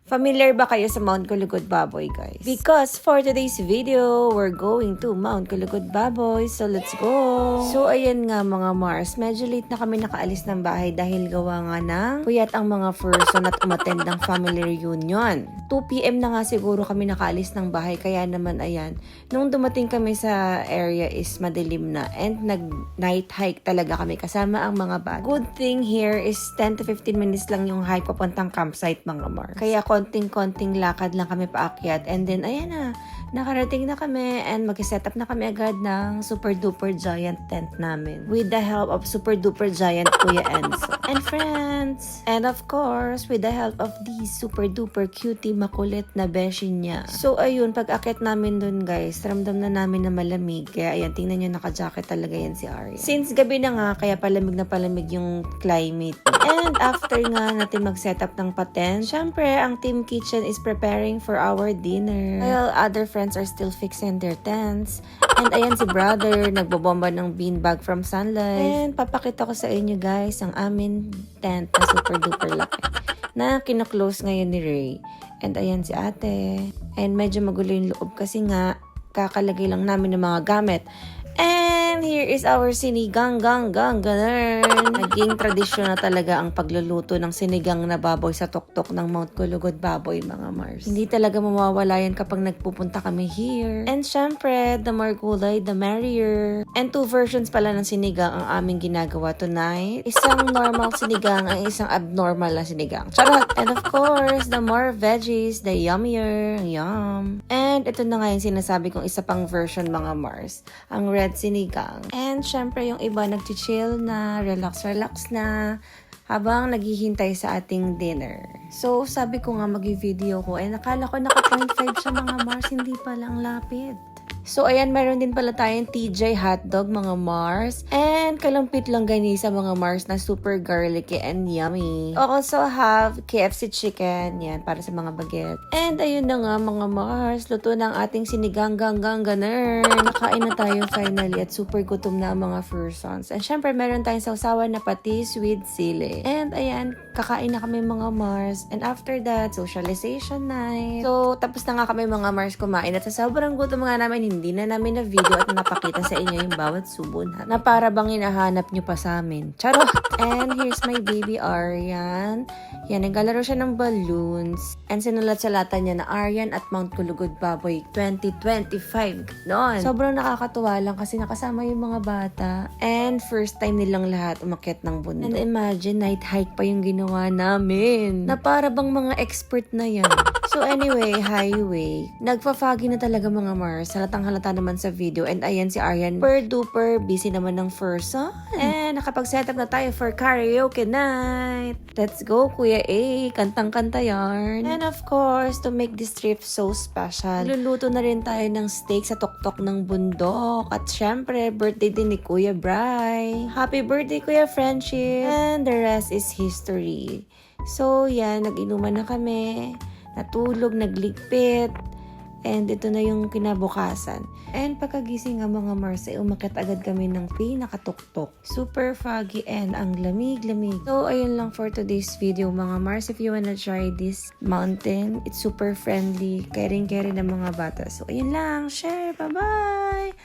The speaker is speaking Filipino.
Familiar ba kayo sa Mount Kulugod Baboy, guys? Because for today's video, we're going to Mount Kulugod Baboy. So, let's go! So, ayan nga mga Mars. Medyo late na kami nakaalis ng bahay dahil gawa nga ng puyat ang mga person at umattend ng family reunion. 2 PM na nga siguro kami nakaalis ng bahay. Kaya naman, ayan, nung dumating kami sa area is madilim na. And nag-night hike talaga kami kasama ang mga bata. Good thing here is 10 to 15 minutes lang yung hike papuntang campsite, mga Mars. Kaya konting-konting lakad lang kami paakyat. And then, ayan na, nakarating na kami and mag-set up na kami agad ng super duper giant tent namin. With the help of super duper giant Kuya Enzo and friends. And of course, with the help of these super duper cutie makulit na beshi niya. So, ayun, pag akyat namin dun, guys, ramdam na namin na malamig. Kaya, ayan, tingnan nyo, naka-jacket talaga yan si Arya. Since gabi na nga, kaya palamig na palamig yung climate. And after nga natin mag-set up ng patent, syempre, ang Team Kitchen is preparing for our dinner. While other friends are still fixing their tents. And ayan si brother, nagbobomba ng beanbag from Sunlight. And papakita ko sa inyo guys, ang amin tent na super duper laki. Na kina-close ngayon ni Ray. And ayan si ate. And medyo magulo yung loob kasi nga, kakalagay lang namin ng mga gamit. And here is our sinigang ganer. Naging tradisyon na talaga ang pagluluto ng sinigang na baboy sa tuktok ng Mount Kulugod Baboy, mga Mars. Hindi talaga mawawala yan kapag nagpupunta kami here. And syempre, the more gulay, the merrier. And 2 versions pala ng sinigang ang aming ginagawa tonight. Isang normal sinigang ang isang abnormal na sinigang. Charot! And of course, the more veggies, the yummier. Yum! And ito na nga yung sinasabi kong isa pang version, mga Mars. Ang red sinigang. And syempre yung iba nag-chill na, relax na habang naghihintay sa ating dinner. So sabi ko nga mag-video ko, nakala ko naka 0.5 siya, mga Mars, hindi pa lang lapit. So, ayan, meron din pala tayong TJ hotdog, mga Mars. And kalumpit lang ganisa, mga Mars, na super garlicky and yummy. Also have KFC chicken, yan, para sa mga baget. And ayun na nga, mga Mars, luto ng ating sinigang ganer. Nakain na tayo finally at super gutom na ang mga persons. And syempre, meron tayong sausawan na patis with sili. And ayan, kakain na kami, mga Mars. And after that, socialization night. So, tapos na nga kami, mga Mars, kumain. At sa sobrang gutom nga namin, hindi na namin na video at napakita sa inyo yung bawat subo na para bang hinahanap nyo pa sa amin. Charot! And here's my baby Aryan. Yan, naglalaro siya ng balloons. And sinulat-salatan niya na Aryan at Mount Kulugod Baboy 2025. Noon. Sobrang nakakatuwa lang kasi nakasama yung mga bata. And first time nilang lahat umakyat ng bundok. And imagine, night hike pa yung ginawa namin. Na para bang mga expert na yan. So anyway, highway. Nagpa-foggy na talaga, mga Mars. Halatang-halata naman sa video. And ayan si Aryan, super duper busy naman ng person. And nakapag-set up na tayo for karaoke night. Let's go, Kuya A. Kantang-kanta yarn. And of course, to make this trip so special, luluto na rin tayo ng steak sa tuktok ng bundok. At syempre, birthday din ni Kuya Bry. Happy birthday, Kuya Friendship. And the rest is history. So yan, nag-inuman na kami. Natulog, nagligpit, and ito na yung kinabukasan. And pagkagising nga, mga Mars, umakyat agad kami ng pinakatuktok. Super foggy and ang lamig-lamig. So, ayun lang for today's video, mga Mars. If you wanna try this mountain, it's super friendly. Caring ng mga bata. So, ayun lang. Share. Bye-bye!